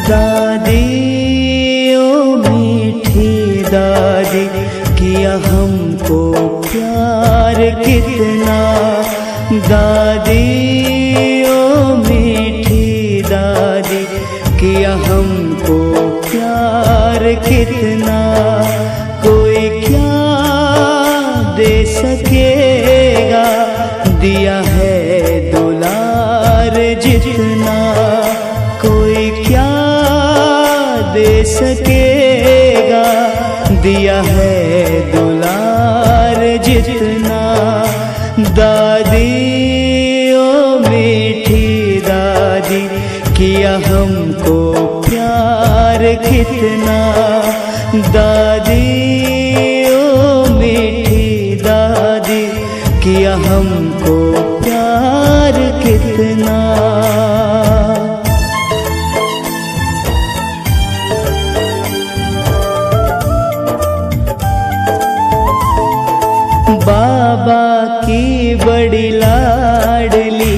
दादी ओ मीठी दादी, किया हमको प्यार कितना। दादी ओ मीठी दादी, किया हमको प्यार कितना। कोई क्या दे सकेगा, दिया है दुलार जितना। कोई क्या दे सकेगा, दिया है दुलार जितना। दादी ओ मीठी दादी, किया हमको प्यार कितना। दादी ओ मीठी दादी, किया हमको प्यार कितना। बाबा की बड़ी लाडली,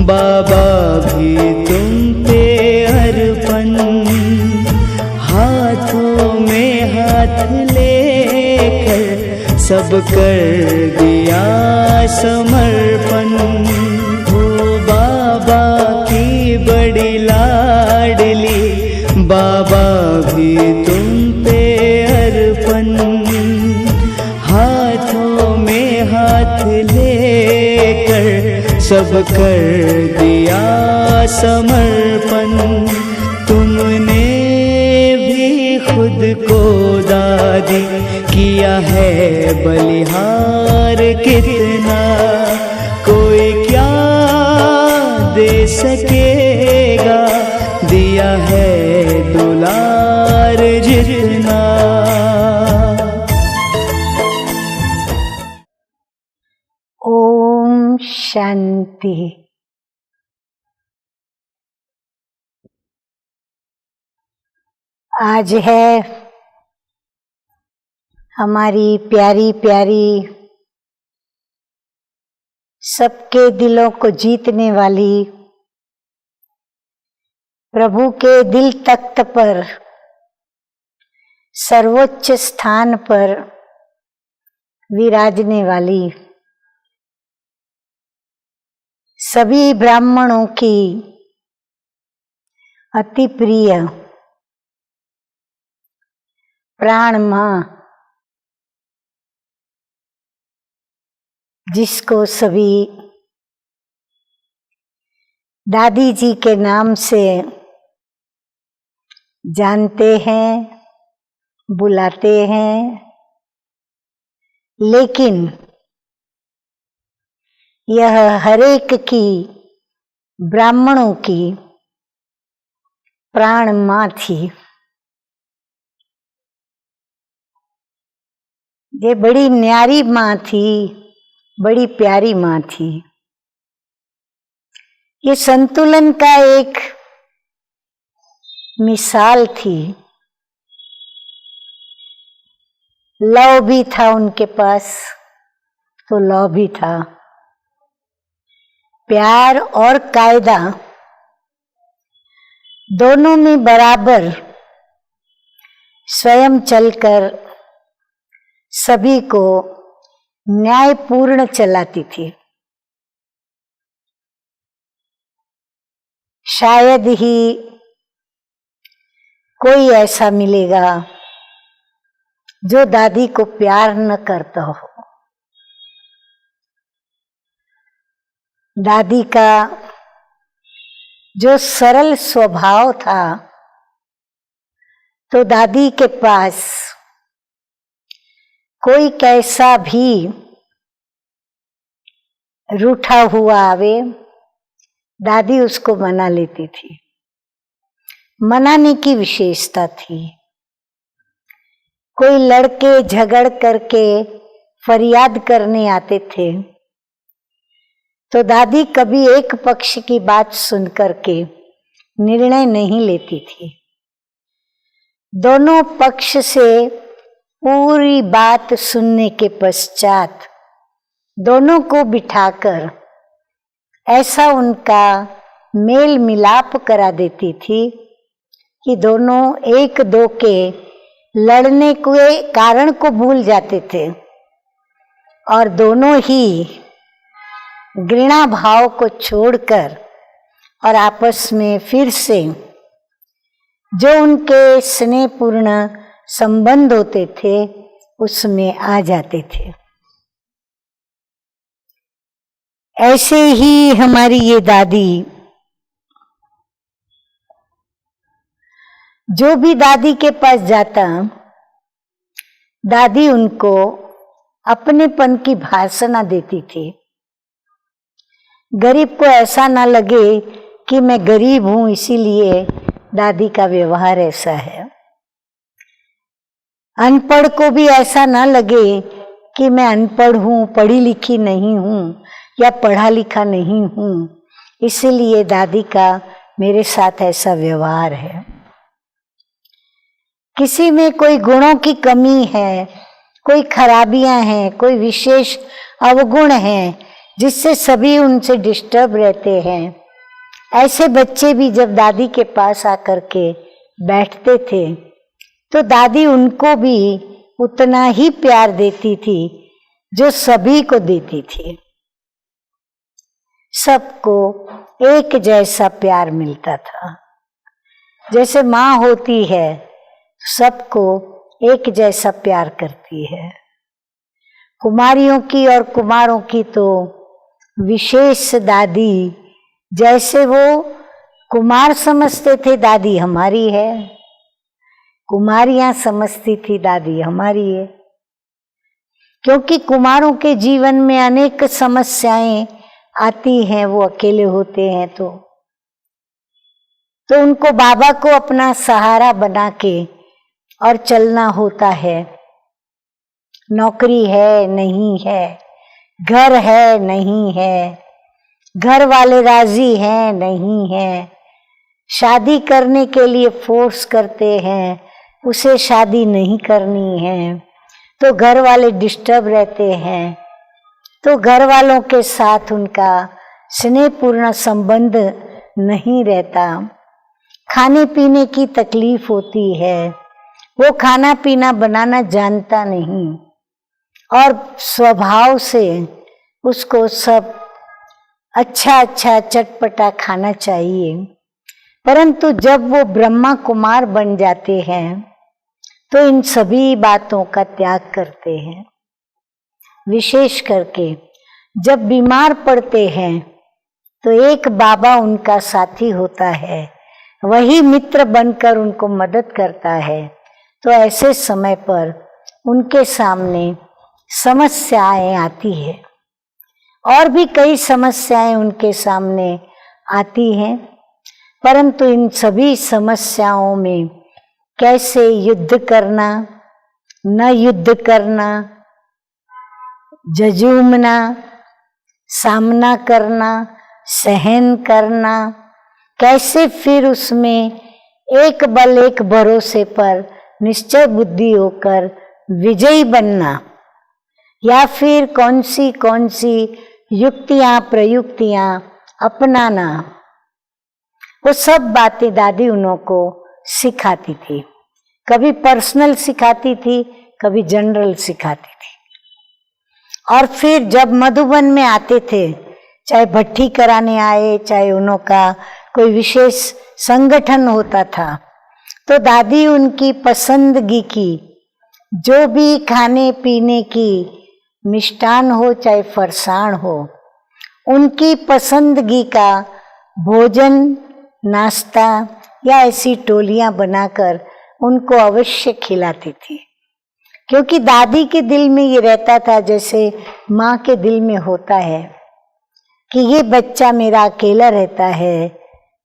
बाबा भी तुम पे अर्पण। हाथों में हाथ लेकर सब कर दिया समर्पण। हो बाबा की बड़ी लाडली, बाबा भी तुम पे अर्पण। हाथों में हाथ लेकर सब कर दिया समर्पण। तुमने भी खुद को दादी किया है बलिहार कितना। कोई क्या दे सकेगा, दिया है दुलार जितना। ओम शांति। आज है हमारी प्यारी प्यारी, सबके दिलों को जीतने वाली, प्रभु के दिल तख्त पर सर्वोच्च स्थान पर विराजने वाली सभी ब्राह्मणों की अति प्रिय प्राण माँ, जिसको सभी दादी जी के नाम से जानते हैं, बुलाते हैं, लेकिन यह हरेक की ब्राह्मणों की प्राण माँ थी। ये बड़ी न्यारी माँ थी, बड़ी प्यारी माँ थी। ये संतुलन का एक मिसाल थी। लव भी था उनके पास, तो लव भी था। प्यार और कायदा दोनों में बराबर स्वयं चलकर सभी को न्यायपूर्ण चलाती थी। शायद ही कोई ऐसा मिलेगा जो दादी को प्यार न करता हो। दादी का जो सरल स्वभाव था, तो दादी के पास कोई कैसा भी रूठा हुआ आवे, दादी उसको मना लेती थी। मनाने की विशेषता थी। कोई लड़के झगड़ करके फरियाद करने आते थे, तो दादी कभी एक पक्ष की बात सुन करके निर्णय नहीं लेती थी। दोनों पक्ष से पूरी बात सुनने के पश्चात दोनों को बिठाकर ऐसा उनका मेल मिलाप करा देती थी कि दोनों एक दो के लड़ने के कारण को भूल जाते थे और दोनों ही घृणा भाव को छोड़कर और आपस में फिर से जो उनके स्नेहपूर्ण संबंध होते थे उसमें आ जाते थे। ऐसे ही हमारी ये दादी, जो भी दादी के पास जाता, दादी उनको अपनेपन की भाषा देती थी। गरीब को ऐसा ना लगे कि मैं गरीब हूं इसीलिए दादी का व्यवहार ऐसा है। अनपढ़ को भी ऐसा ना लगे कि मैं अनपढ़ हूं, पढ़ी लिखी नहीं हूं या पढ़ा लिखा नहीं हूं, इसीलिए दादी का मेरे साथ ऐसा व्यवहार है। किसी में कोई गुणों की कमी है, कोई खराबियां हैं, कोई विशेष अवगुण हैं जिससे सभी उनसे डिस्टर्ब रहते हैं, ऐसे बच्चे भी जब दादी के पास आकर के बैठते थे तो दादी उनको भी उतना ही प्यार देती थी जो सभी को देती थी। सबको एक जैसा प्यार मिलता था। जैसे माँ होती है सबको एक जैसा प्यार करती है। कुमारियों की और कुमारों की तो विशेष दादी, जैसे वो कुमार समझते थे दादी हमारी है, कुमारियां समझती थी दादी हमारी है। क्योंकि कुमारों के जीवन में अनेक समस्याएं आती हैं, वो अकेले होते हैं तो उनको बाबा को अपना सहारा बना के और चलना होता है। नौकरी है नहीं है, घर है नहीं है, घर वाले राजी हैं नहीं है, शादी करने के लिए फोर्स करते हैं, उसे शादी नहीं करनी है तो घर वाले डिस्टर्ब रहते हैं, तो घर वालों के साथ उनका स्नेहपूर्ण संबंध नहीं रहता। खाने पीने की तकलीफ होती है, वो खाना पीना बनाना जानता नहीं और स्वभाव से उसको सब अच्छा अच्छा चटपटा खाना चाहिए। परंतु जब वो ब्रह्मा कुमार बन जाते हैं तो इन सभी बातों का त्याग करते हैं। विशेष करके जब बीमार पड़ते हैं तो एक बाबा उनका साथी होता है, वही मित्र बनकर उनको मदद करता है। तो ऐसे समय पर उनके सामने समस्याएं आती है और भी कई समस्याएं उनके सामने आती हैं, परंतु इन सभी समस्याओं में कैसे युद्ध करना, न युद्ध करना, जजूमना, सामना करना, सहन करना, कैसे फिर उसमें एक बल एक भरोसे पर निश्चय बुद्धि होकर विजयी बनना, या फिर कौन सी युक्तियां प्रयुक्तियां अपनाना, वो सब बातें दादी उन्हों को सिखाती थी। कभी पर्सनल सिखाती थी, कभी जनरल सिखाती थी। और फिर जब मधुबन में आते थे, चाहे भट्टी कराने आए, चाहे उन्हों का कोई विशेष संगठन होता था, तो दादी उनकी पसंदगी की जो भी खाने पीने की मिष्टान हो चाहे फरसाण हो, उनकी पसंदगी का भोजन नाश्ता या ऐसी टोलियां बनाकर उनको अवश्य खिलाती थी। क्योंकि दादी के दिल में ये रहता था जैसे माँ के दिल में होता है कि ये बच्चा मेरा अकेला रहता है,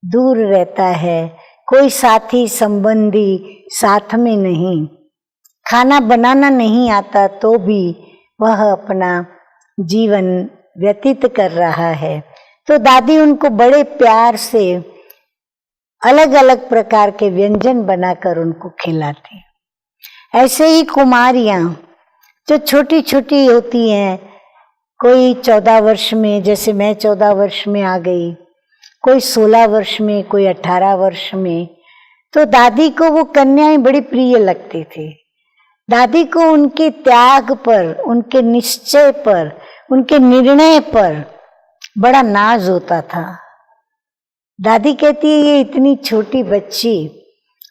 दूर रहता है, कोई साथी संबंधी साथ में नहीं, खाना बनाना नहीं आता तो भी वह अपना जीवन व्यतीत कर रहा है। तो दादी उनको बड़े प्यार से अलग अलग प्रकार के व्यंजन बनाकर उनको खिलाती। ऐसे ही कुमारियां जो छोटी छोटी होती हैं, कोई 14 वर्ष में, जैसे मैं 14 वर्ष में आ गई, कोई 16 वर्ष में, कोई 18 वर्ष में, तो दादी को वो कन्याएं बड़ी प्रिय लगती थी। दादी को उनके त्याग पर, उनके निश्चय पर, उनके निर्णय पर बड़ा नाज होता था। दादी कहती है ये इतनी छोटी बच्ची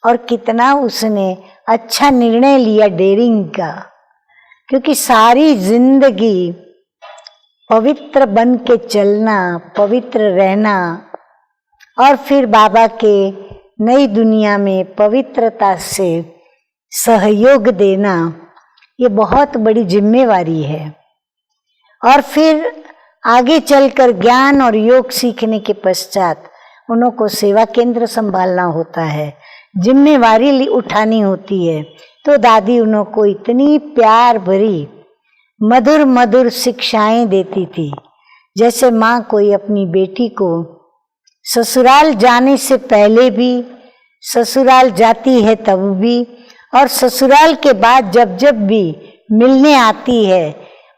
और कितना उसने अच्छा निर्णय लिया डेयरिंग का, क्योंकि सारी जिंदगी पवित्र बन के चलना, पवित्र रहना और फिर बाबा के नई दुनिया में पवित्रता से सहयोग देना, ये बहुत बड़ी जिम्मेवारी है। और फिर आगे चलकर ज्ञान और योग सीखने के पश्चात उन्हों को सेवा केंद्र संभालना होता है, जिम्मेवारी उठानी होती है। तो दादी उन्हों को इतनी प्यार भरी मधुर मधुर शिक्षाएं देती थी, जैसे माँ कोई अपनी बेटी को ससुराल जाने से पहले भी, ससुराल जाती है तब भी, और ससुराल के बाद जब जब भी मिलने आती है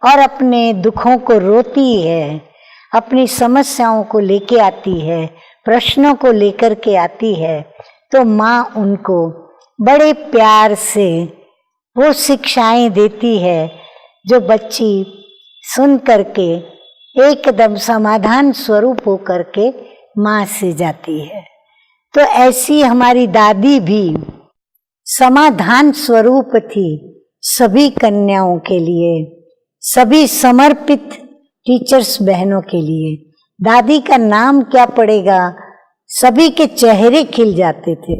और अपने दुखों को रोती है, अपनी समस्याओं को लेके आती है, प्रश्नों को लेकर के आती है, तो माँ उनको बड़े प्यार से वो शिक्षाएं देती है जो बच्ची सुन करके एकदम समाधान स्वरूप हो करके माँ से जाती है। तो ऐसी हमारी दादी भी समाधान स्वरूप थी सभी कन्याओं के लिए, सभी समर्पित टीचर्स बहनों के लिए। दादी का नाम क्या पड़ेगा, सभी के चेहरे खिल जाते थे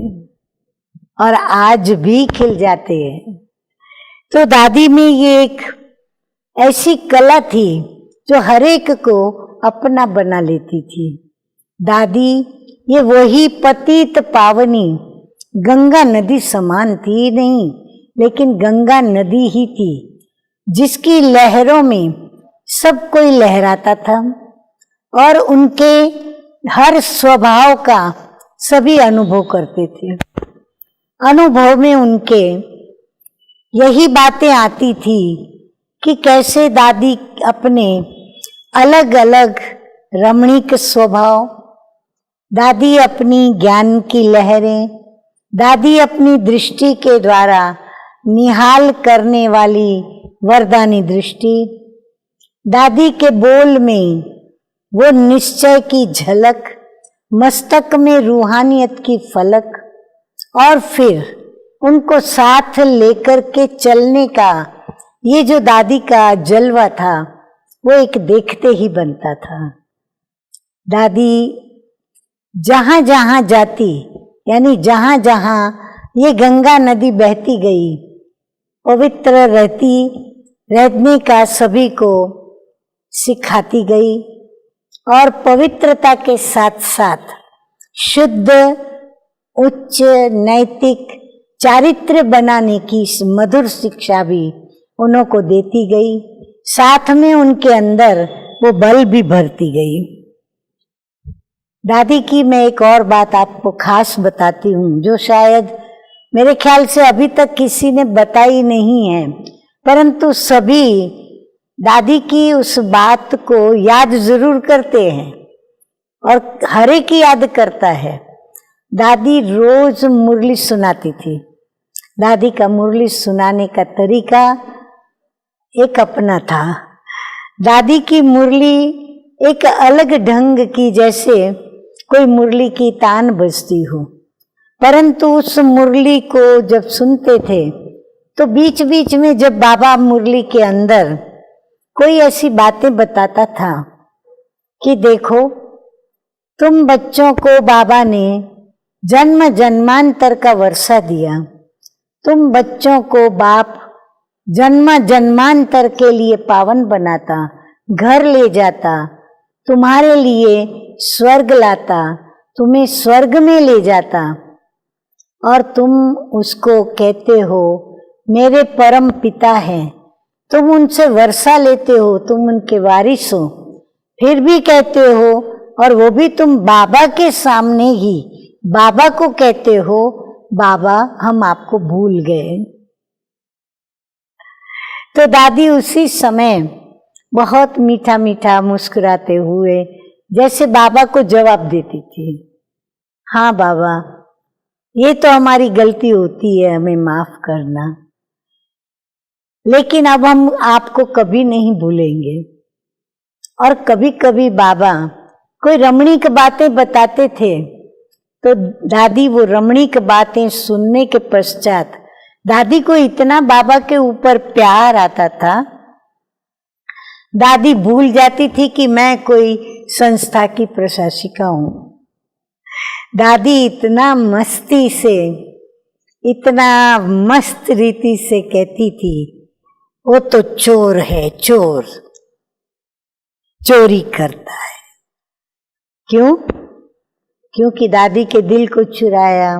और आज भी खिल जाते हैं। तो दादी में ये एक ऐसी कला थी जो हर एक को अपना बना लेती थी। दादी ये वही पतित पावनी गंगा नदी समान थी नहीं, लेकिन गंगा नदी ही थी जिसकी लहरों में सब कोई लहराता था और उनके हर स्वभाव का सभी अनुभव करते थे। अनुभव में उनके यही बातें आती थी कि कैसे दादी अपने अलग अलग रमणीक स्वभाव, दादी अपनी ज्ञान की लहरें, दादी अपनी दृष्टि के द्वारा निहाल करने वाली वरदानी दृष्टि, दादी के बोल में वो निश्चय की झलक, मस्तक में रूहानियत की फलक, और फिर उनको साथ लेकर के चलने का ये जो दादी का जलवा था, वो एक देखते ही बनता था। दादी जहां जहां जाती, यानी जहां जहां ये गंगा नदी बहती गई, पवित्र रहने का सभी को सिखाती गई और पवित्रता के साथ साथ शुद्ध, उच्च, नैतिक चारित्र्य बनाने की मधुर शिक्षा भी उन्हों को देती गई। साथ में उनके अंदर वो बल भी भरती गई। दादी की मैं एक और बात आपको खास बताती हूँ, जो शायद मेरे ख्याल से अभी तक किसी ने बताई नहीं है, परंतु सभी दादी की उस बात को याद जरूर करते हैं और हर एक याद करता है। दादी रोज मुरली सुनाती थी। दादी का मुरली सुनाने का तरीका एक अपना था। दादी की मुरली एक अलग ढंग की, जैसे कोई मुरली की तान बजती हो, परंतु उस मुरली को जब सुनते थे तो बीच बीच में जब बाबा मुरली के अंदर कोई ऐसी बातें बताता था कि देखो तुम बच्चों को बाबा ने जन्म जन्मांतर का वर्षा दिया, तुम बच्चों को बाप जन्म जन्मांतर के लिए पावन बनाता, घर ले जाता, तुम्हारे लिए स्वर्ग लाता, तुम्हें स्वर्ग में ले जाता, और तुम उसको कहते हो मेरे परम पिता हैं, तुम उनसे वर्षा लेते हो, तुम उनके वारिस हो, फिर भी कहते हो, और वो भी तुम बाबा के सामने ही बाबा को कहते हो बाबा हम आपको भूल गए। तो दादी उसी समय बहुत मीठा मीठा मुस्कुराते हुए जैसे बाबा को जवाब देती थी, हाँ बाबा ये तो हमारी गलती होती है, हमें माफ करना, लेकिन अब हम आपको कभी नहीं भूलेंगे। और कभी कभी बाबा कोई रमणीक बातें बताते थे तो दादी वो रमणीक बातें सुनने के पश्चात दादी को इतना बाबा के ऊपर प्यार आता था, दादी भूल जाती थी कि मैं कोई संस्था की प्रशासिका हूं। दादी इतना मस्ती से, इतना मस्त रीति से कहती थी, वो तो चोर है, चोर चोरी करता है। क्यों? क्योंकि दादी के दिल को चुराया।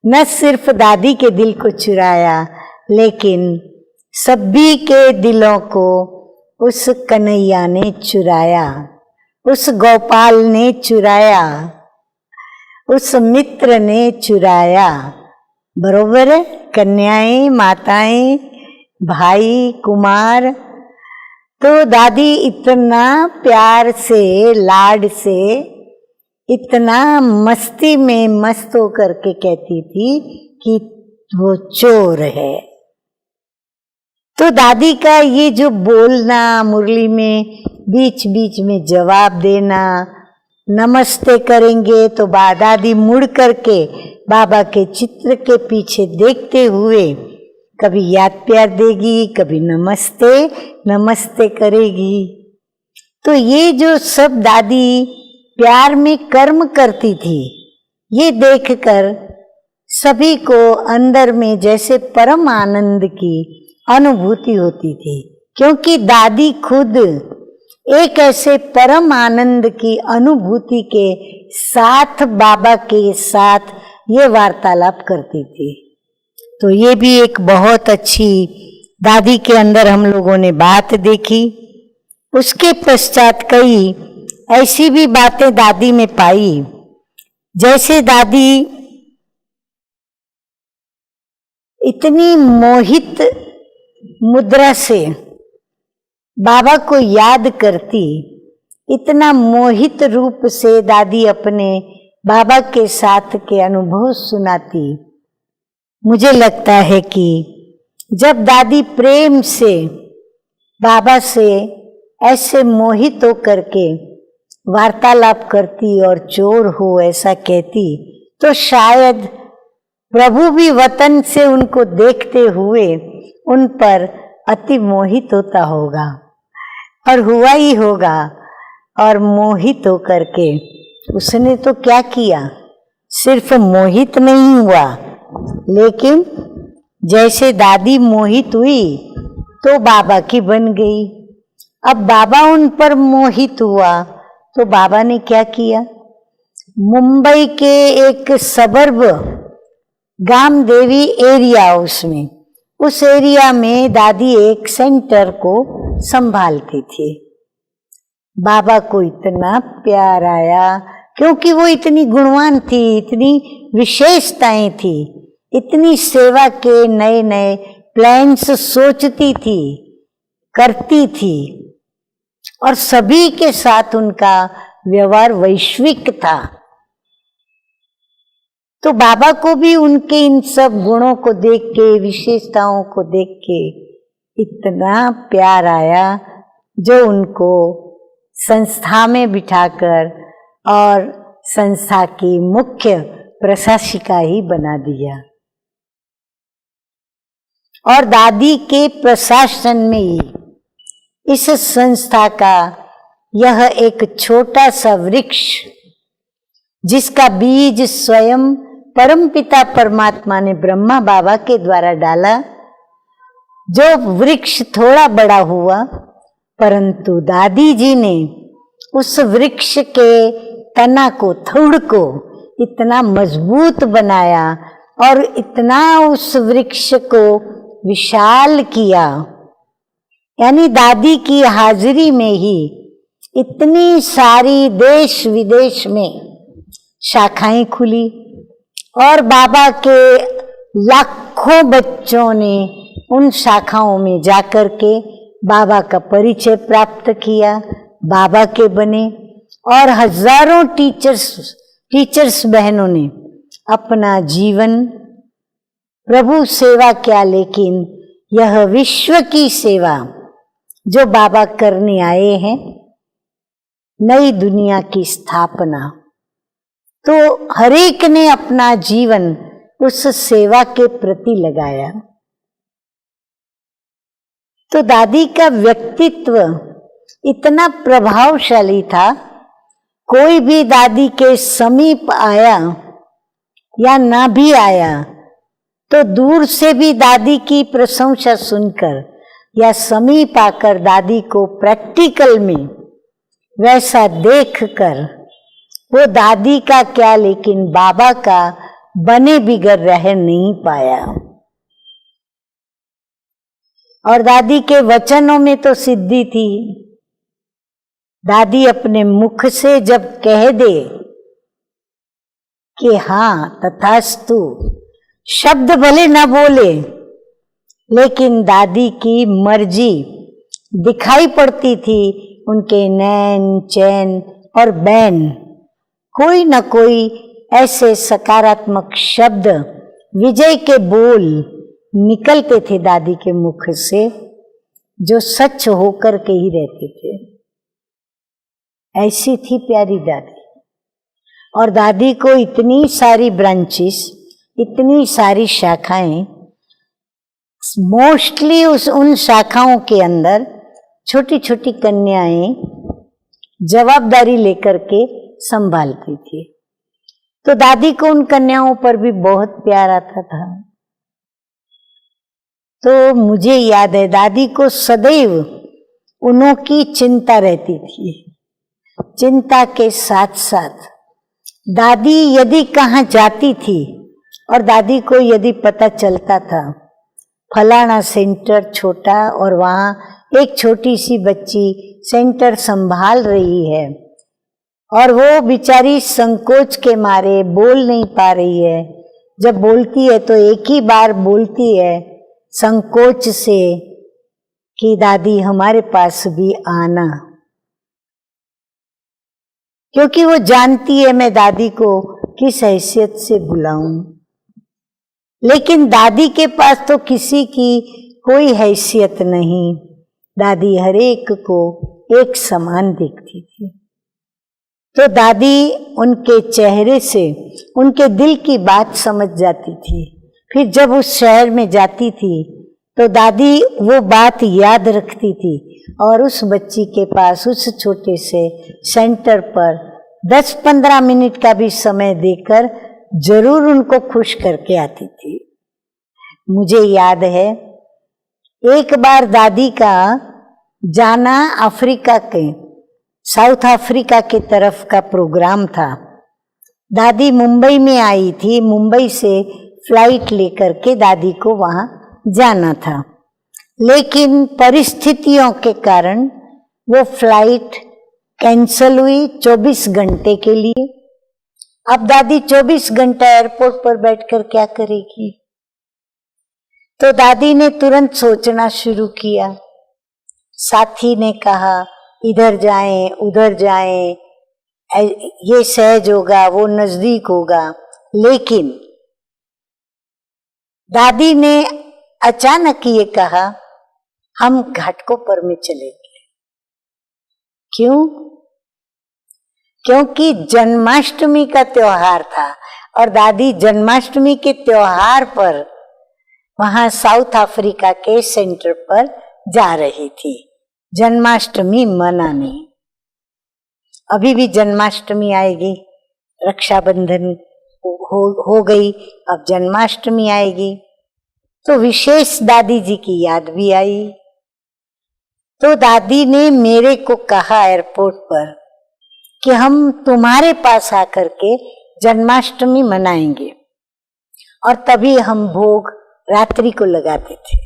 न सिर्फ दादी के दिल को चुराया, लेकिन सभी के दिलों को उस कन्हैया ने चुराया, उस गोपाल ने चुराया, उस मित्र ने चुराया। बरोबर है? कन्याएं, माताएं, भाई, कुमार। तो दादी इतना प्यार से, लाड से, इतना मस्ती में मस्त होकर के कहती थी कि वो चोर है। तो दादी का ये जो बोलना, मुरली में बीच बीच में जवाब देना, नमस्ते करेंगे तो दादी मुड़ करके बाबा के चित्र के पीछे देखते हुए कभी याद प्यार देगी, कभी नमस्ते नमस्ते करेगी। तो ये जो सब दादी प्यार में कर्म करती थी, ये देखकर सभी को अंदर में जैसे परम आनंद की अनुभूति होती थी, क्योंकि दादी खुद एक ऐसे परम आनंद की अनुभूति के साथ बाबा के साथ ये वार्तालाप करती थी। तो ये भी एक बहुत अच्छी दादी के अंदर हम लोगों ने बात देखी। उसके पश्चात कई ऐसी भी बातें दादी में पाई, जैसे दादी इतनी मोहित मुद्रा से बाबा को याद करती, इतना मोहित रूप से दादी अपने बाबा के साथ के अनुभव सुनाती। मुझे लगता है कि जब दादी प्रेम से बाबा से ऐसे मोहित होकर के वार्तालाप करती और चोर हो ऐसा कहती, तो शायद प्रभु भी वतन से उनको देखते हुए उन पर अति मोहित होता होगा, और हुआ ही होगा। और मोहित होकर के उसने तो क्या किया, सिर्फ मोहित नहीं हुआ, लेकिन जैसे दादी मोहित हुई तो बाबा की बन गई। अब बाबा उन पर मोहित हुआ तो बाबा ने क्या किया, मुंबई के एक सबर्ब गाम देवी एरिया, उसमें उस एरिया में दादी एक सेंटर को संभालती थी। बाबा को इतना प्यार आया क्योंकि वो इतनी गुणवान थी, इतनी विशेषताएं थी, इतनी सेवा के नए नए प्लान्स सोचती थी, करती थी, और सभी के साथ उनका व्यवहार वैश्विक था। तो बाबा को भी उनके इन सब गुणों को देख के, विशेषताओं को देख के इतना प्यार आया, जो उनको संस्था में बिठाकर और संस्था की मुख्य प्रशासिका ही बना दिया। और दादी के प्रशासन में ही इस संस्था का यह एक छोटा सा वृक्ष, जिसका बीज स्वयं परमपिता परमात्मा ने ब्रह्मा बाबा के द्वारा डाला, जो वृक्ष थोड़ा बड़ा हुआ, परंतु दादी जी ने उस वृक्ष के तना को, थोड़ को इतना मजबूत बनाया और इतना उस वृक्ष को विशाल किया। यानी दादी की हाजिरी में ही इतनी सारी देश विदेश में शाखाएं खुली, और बाबा के लाखों बच्चों ने उन शाखाओं में जाकर के बाबा का परिचय प्राप्त किया, बाबा के बने। और हजारों टीचर्स बहनों ने अपना जीवन प्रभु सेवा क्या, लेकिन यह विश्व की सेवा जो बाबा करने आए हैं, नई दुनिया की स्थापना। तो हर एक ने अपना जीवन उस सेवा के प्रति लगाया। तो दादी का व्यक्तित्व इतना प्रभावशाली था, कोई भी दादी के समीप आया या ना भी आया तो दूर से भी दादी की प्रशंसा सुनकर या समीप आकर दादी को प्रैक्टिकल में वैसा देखकर वो दादी का क्या, लेकिन बाबा का बने बिगड़ रह नहीं पाया। और दादी के वचनों में तो सिद्धि थी। दादी अपने मुख से जब कह दे कि हाँ तथास्तु, शब्द भले न बोले, लेकिन दादी की मर्जी दिखाई पड़ती थी। उनके नैन, चैन और बैन कोई न कोई ऐसे सकारात्मक शब्द, विजय के बोल निकलते थे दादी के मुख से, जो सच होकर के ही रहते थे। ऐसी थी प्यारी दादी। और दादी को इतनी सारी ब्रांचेस, इतनी सारी शाखाएं, मोस्टली उन शाखाओं के अंदर छोटी छोटी कन्याएं जवाबदारी लेकर के संभालती थी। तो दादी को उन कन्याओं पर भी बहुत प्यार आता था। तो मुझे याद है दादी को सदैव उन्हों की चिंता रहती थी। चिंता के साथ साथ दादी यदि कहाँ जाती थी और दादी को यदि पता चलता था फलाना सेंटर छोटा और वहाँ एक छोटी सी बच्ची सेंटर संभाल रही है और वो बेचारी संकोच के मारे बोल नहीं पा रही है, जब बोलती है तो एक ही बार बोलती है संकोच से कि दादी हमारे पास भी आना, क्योंकि वो जानती है मैं दादी को किस हैसियत से बुलाऊं। लेकिन दादी के पास तो किसी की कोई हैसियत नहीं। दादी हर एक को एक समान देखती थी। तो दादी उनके चेहरे से उनके दिल की बात समझ जाती थी। फिर जब उस शहर में जाती थी तो दादी वो बात याद रखती थी और उस बच्ची के पास उस छोटे से सेंटर पर 10-15 मिनट का भी समय देकर जरूर उनको खुश करके आती थी। मुझे याद है एक बार दादी का जाना अफ्रीका के, साउथ अफ्रीका की तरफ का प्रोग्राम था। दादी मुंबई में आई थी, मुंबई से फ्लाइट लेकर के दादी को वहां जाना था, लेकिन परिस्थितियों के कारण वो फ्लाइट कैंसल हुई 24 घंटे के लिए। अब दादी 24 घंटा एयरपोर्ट पर बैठकर क्या करेगी? तो दादी ने तुरंत सोचना शुरू किया। साथी ने कहा इधर जाएं, उधर जाएं, ये सहज होगा, वो नजदीक होगा। लेकिन दादी ने अचानक ये कहा हम घाटकोपर में चलेंगे। क्यों? क्योंकि जन्माष्टमी का त्योहार था और दादी जन्माष्टमी के त्योहार पर वहां साउथ अफ्रीका के सेंटर पर जा रही थी जन्माष्टमी मनाने। अभी भी जन्माष्टमी आएगी, रक्षाबंधन हो गई, अब जन्माष्टमी आएगी, तो विशेष दादी जी की याद भी आई। तो दादी ने मेरे को कहा एयरपोर्ट पर कि हम तुम्हारे पास आकर के जन्माष्टमी मनाएंगे, और तभी हम भोग रात्रि को लगाते थे।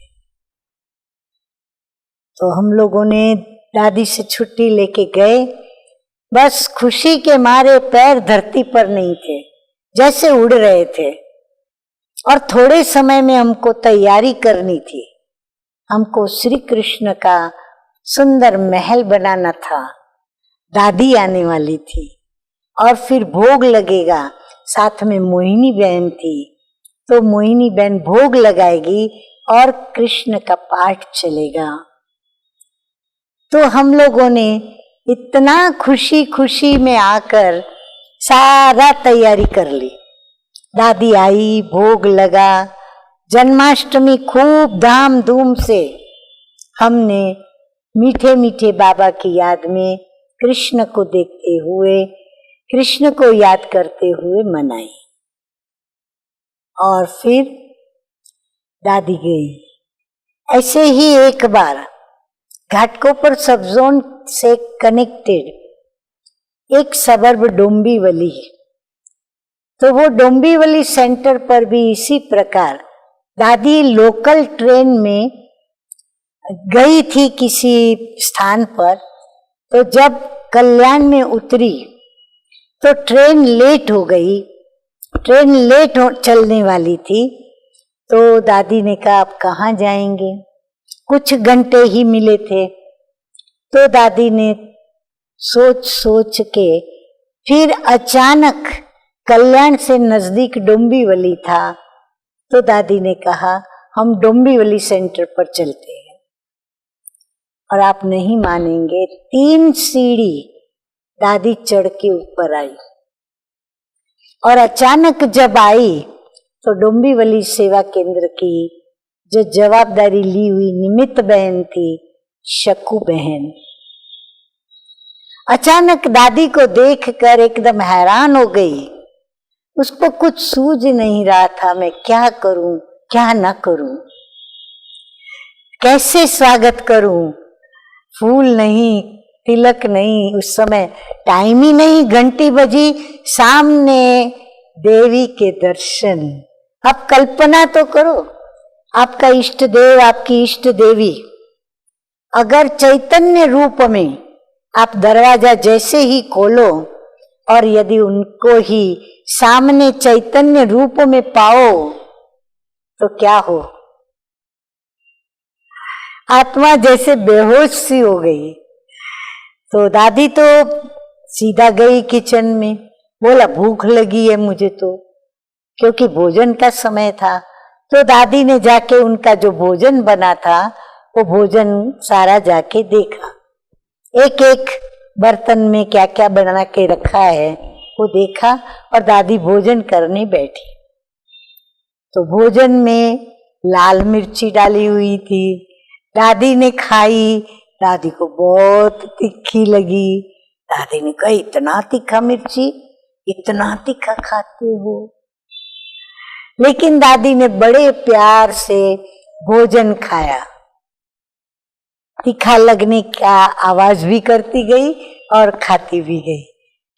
तो हम लोगों ने दादी से छुट्टी लेके गए। बस खुशी के मारे पैर धरती पर नहीं थे, जैसे उड़ रहे थे। और थोड़े समय में हमको तैयारी करनी थी। हमको श्री कृष्ण का सुंदर महल बनाना था। दादी आने वाली थी और फिर भोग लगेगा, साथ में मोहिनी बहन थी, तो मोहिनी बहन भोग लगाएगी और कृष्ण का पाठ चलेगा। तो हम लोगों ने इतना खुशी खुशी में आकर सारा तैयारी कर ली। दादी आई, भोग लगा, जन्माष्टमी खूब धाम धूम से हमने मीठे मीठे बाबा की याद में कृष्ण को देखते हुए, कृष्ण को याद करते हुए मनाई। और फिर दादी गई। ऐसे ही एक बार घाटकोपर सब जोन से कनेक्टेड एक सबर्ब डोंबिवली, तो वो डोंबिवली सेंटर पर भी इसी प्रकार दादी लोकल ट्रेन में गई थी किसी स्थान पर। तो जब कल्याण में उतरी तो ट्रेन लेट हो गई, ट्रेन लेट चलने वाली थी। तो दादी ने कहा आप कहाँ जाएंगे, कुछ घंटे ही मिले थे। तो दादी ने सोच सोच के फिर अचानक कल्याण से नजदीक डोंबिवली था, तो दादी ने कहा हम डोंबिवली सेंटर पर चलते हैं। और आप नहीं मानेंगे, 3 सीढ़ी दादी चढ़ के ऊपर आई। और अचानक जब आई तो डोंबिवली सेवा केंद्र की जो जवाबदारी ली हुई निमित्त बहन थी, शकू बहन, अचानक दादी को देखकर एकदम हैरान हो गई। उसको कुछ सूझ नहीं रहा था, मैं क्या करूं क्या ना करूं, कैसे स्वागत करूं। फूल नहीं, तिलक नहीं, उस समय टाइम ही नहीं, घंटी बजी, सामने देवी के दर्शन। आप कल्पना तो करो, आपका इष्ट देव, आपकी इष्ट देवी अगर चैतन्य रूप में आप दरवाजा जैसे ही खोलो और यदि उनको ही सामने चैतन्य रूप में पाओ तो क्या हो, आत्मा जैसे बेहोश सी हो गई। तो दादी तो सीधा गई किचन में, बोला भूख लगी है मुझे तो, क्योंकि भोजन का समय था। तो दादी ने जाके उनका जो भोजन बना था वो भोजन सारा जाके देखा, एक एक बर्तन में क्या क्या बना के रखा है वो देखा और दादी भोजन करने बैठी। तो भोजन में लाल मिर्ची डाली हुई थी, दादी ने खाई, दादी को बहुत तीखी लगी। दादी ने कहा इतना तीखा मिर्ची, इतना तीखा खाते हो। लेकिन दादी ने बड़े प्यार से भोजन खाया, तीखा लगने का आवाज भी करती गई और खाती भी गई।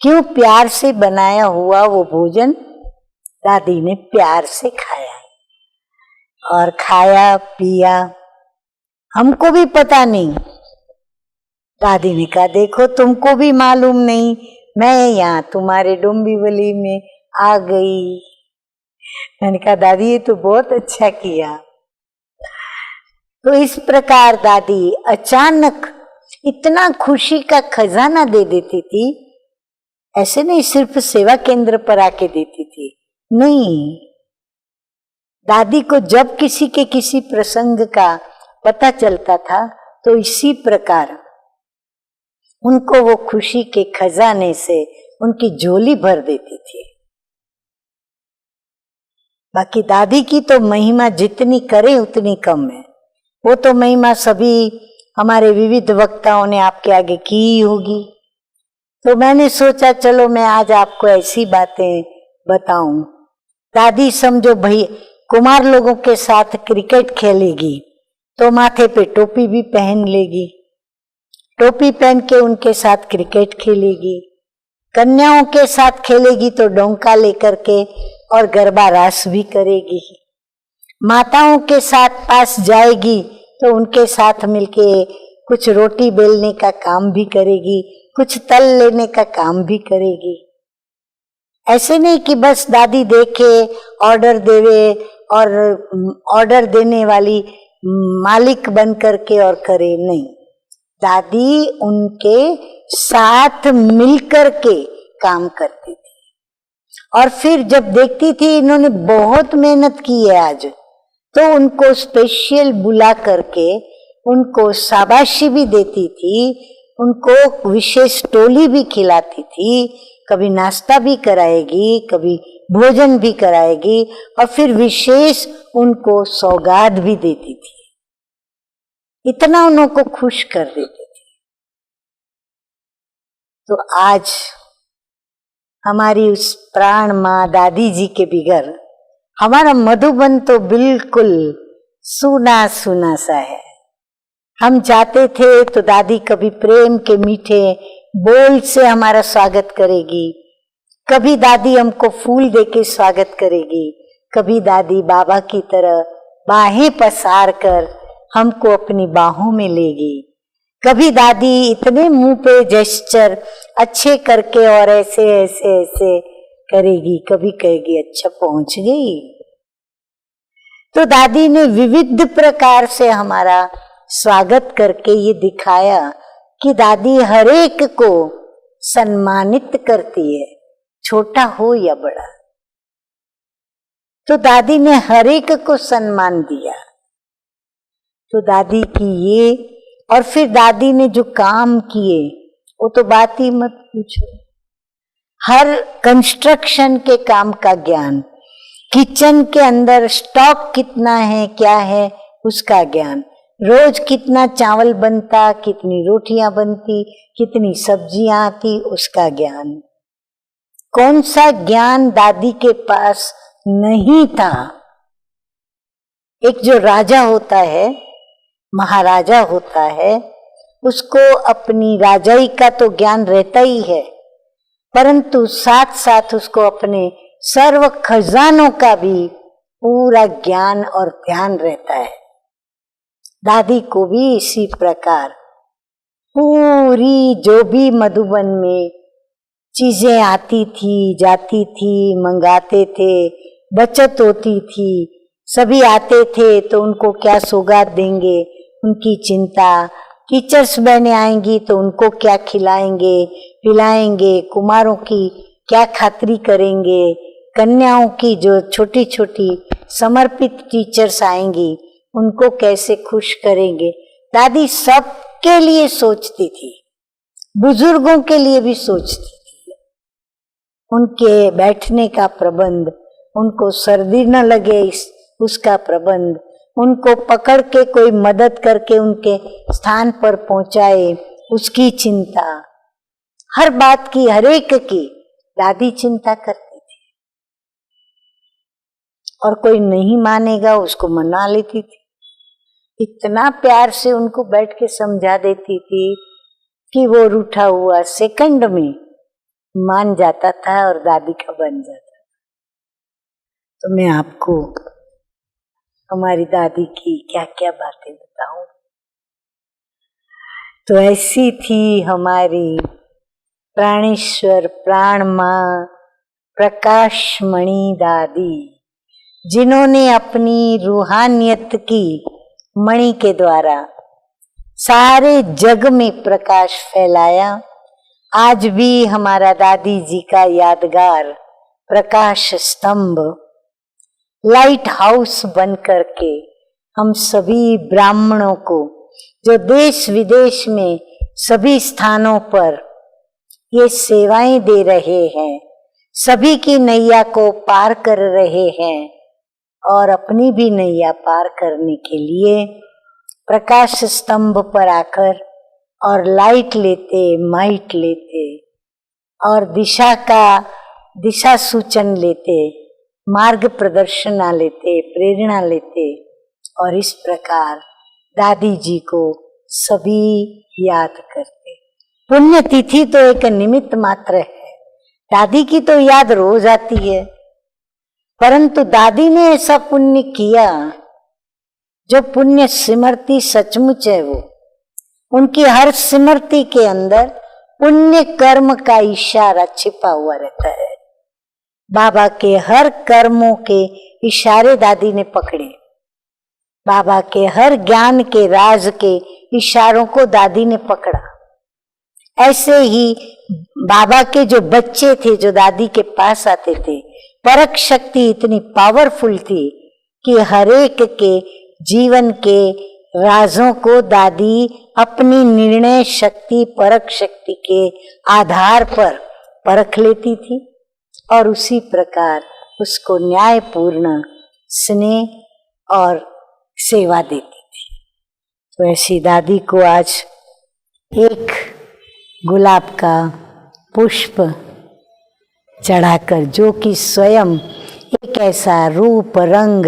क्यों, प्यार से बनाया हुआ वो भोजन दादी ने प्यार से खाया और खाया पिया। हमको भी पता नहीं। दादी ने कहा देखो तुमको भी मालूम नहीं, मैं यहाँ तुम्हारे डोंबिवली में आ गई। मैंने कहा दादी ये तो बहुत अच्छा किया। तो इस प्रकार दादी अचानक इतना खुशी का खजाना दे देती थी। ऐसे नहीं सिर्फ सेवा केंद्र पर आके देती थी, नहीं, दादी को जब किसी के किसी प्रसंग का पता चलता था तो इसी प्रकार उनको वो खुशी के खजाने से उनकी झोली भर देती थी। बाकी दादी की तो महिमा जितनी करे उतनी कम है। वो तो महिमा सभी हमारे विविध वक्ताओं ने आपके आगे की होगी। तो मैंने सोचा चलो मैं आज आपको ऐसी बातें बताऊं। दादी समझो भाई कुमार लोगों के साथ क्रिकेट खेलेगी तो माथे पे टोपी भी पहन लेगी, टोपी पहन के उनके साथ क्रिकेट खेलेगी। कन्याओं के साथ खेलेगी तो डोंका लेकर के और गरबा रास भी करेगी। माताओं के साथ पास जाएगी तो उनके साथ मिलके कुछ रोटी बेलने का काम भी करेगी, कुछ तल लेने का काम भी करेगी। ऐसे नहीं कि बस दादी देखे ऑर्डर देवे और ऑर्डर देने वाली मालिक बन करके और करे, नहीं, दादी उनके साथ मिलकर के काम करती थी। और फिर जब देखती थी इन्होंने बहुत मेहनत की है आज, तो उनको स्पेशल बुला करके उनको शाबाशी भी देती थी, उनको विशेष टोली भी खिलाती थी, कभी नाश्ता भी कराएगी, कभी भोजन भी कराएगी, और फिर विशेष उनको सौगात भी देती थी। इतना उनको खुश कर देती थी। तो आज हमारी उस प्राण माँ दादी जी के बिगर हमारा मधुबन तो बिल्कुल सूना सूना सा है। हम जाते थे तो दादी कभी प्रेम के मीठे बोल से हमारा स्वागत करेगी, कभी दादी हमको फूल देके स्वागत करेगी, कभी दादी बाबा की तरह बाहें पसार कर हमको अपनी बाहों में लेगी, कभी दादी इतने मुंह पे जेस्चर अच्छे करके और ऐसे ऐसे ऐसे करेगी, कभी कहेगी अच्छा पहुंच गई। तो दादी ने विविध प्रकार से हमारा स्वागत करके ये दिखाया कि दादी हर एक को सम्मानित करती है, छोटा हो या बड़ा। तो दादी ने हर एक को सम्मान दिया। तो दादी की ये, और फिर दादी ने जो काम किए वो तो बात ही मत पूछो। हर कंस्ट्रक्शन के काम का ज्ञान, किचन के अंदर स्टॉक कितना है क्या है उसका ज्ञान, रोज कितना चावल बनता, कितनी रोटियां बनती, कितनी सब्जियां आती उसका ज्ञान। कौन सा ज्ञान दादी के पास नहीं था। एक जो राजा होता है, महाराजा होता है, उसको अपनी राजाई का तो ज्ञान रहता ही है, परंतु साथ साथ उसको अपने सर्व खजानों का भी पूरा ज्ञान और ध्यान रहता है। दादी को भी इसी प्रकार पूरी जो भी मधुबन में चीजें आती थी, जाती थी, मंगाते थे, बचत होती थी, सभी आते थे तो उनको क्या सौगात देंगे उनकी चिंता, टीचर्स बहनें आएंगी तो उनको क्या खिलाएंगे पिलाएंगे, कुमारों की क्या खातिरी करेंगे, कन्याओं की जो छोटी छोटी समर्पित टीचर्स आएंगी उनको कैसे खुश करेंगे। दादी सबके लिए सोचती थी, बुजुर्गों के लिए भी सोचती थी। उनके बैठने का प्रबंध, उनको सर्दी न लगे उसका प्रबंध, उनको पकड़ के कोई मदद करके उनके स्थान पर पहुंचाए उसकी चिंता, हर बात की, हर एक की दादी चिंता करती थी। और कोई नहीं मानेगा उसको मना लेती थी। इतना प्यार से उनको बैठ के समझा देती थी कि वो रूठा हुआ सेकंड में मान जाता था और दादी का बन जाता था। तो मैं आपको हमारी दादी की क्या क्या बातें बताऊं। तो ऐसी थी हमारी प्राणेश्वर प्राण मां प्रकाशमणि दादी, जिन्होंने अपनी रूहानियत की मणि के द्वारा सारे जग में प्रकाश फैलाया। आज भी हमारा दादी जी का यादगार प्रकाश स्तंभ, लाइट हाउस बन करके हम सभी ब्राह्मणों को जो देश विदेश में सभी स्थानों पर ये सेवाएं दे रहे हैं, सभी की नैया को पार कर रहे हैं और अपनी भी नैया पार करने के लिए प्रकाश स्तंभ पर आकर और लाइट लेते, माइट लेते और दिशा सूचन लेते, मार्ग प्रदर्शना लेते, प्रेरणा लेते। और इस प्रकार दादी जी को सभी याद करते। पुण्यतिथि तो एक निमित्त मात्र है, दादी की तो याद रोज आती है, परंतु दादी ने ऐसा पुण्य किया जो पुण्य स्मृति सचमुच है। वो उनकी हर स्मृति के अंदर पुण्य कर्म का इशारा छिपा हुआ रहता है। बाबा के हर कर्मों के इशारे दादी ने पकड़े, बाबा के हर ज्ञान के राज के इशारों को दादी ने पकड़ा। ऐसे ही बाबा के जो बच्चे थे जो दादी के पास आते थे, परख शक्ति इतनी पावरफुल थी कि हरेक के जीवन के राजों को दादी अपनी निर्णय शक्ति, परख शक्ति के आधार पर परख लेती थी और उसी प्रकार उसको न्यायपूर्ण स्नेह और सेवा देती थी। तो ऐसी दादी को आज एक गुलाब का पुष्प चढ़ाकर, जो कि स्वयं एक ऐसा रूप रंग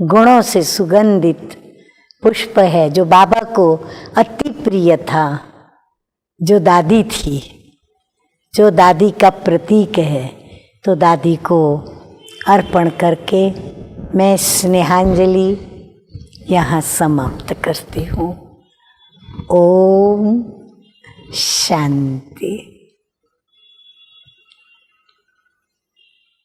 गुणों से सुगंधित पुष्प है जो बाबा को अति प्रिय था, जो दादी थी, जो दादी का प्रतीक है, तो दादी को अर्पण करके मैं स्नेहांजलि यहाँ समाप्त करती हूँ। ओम शांति।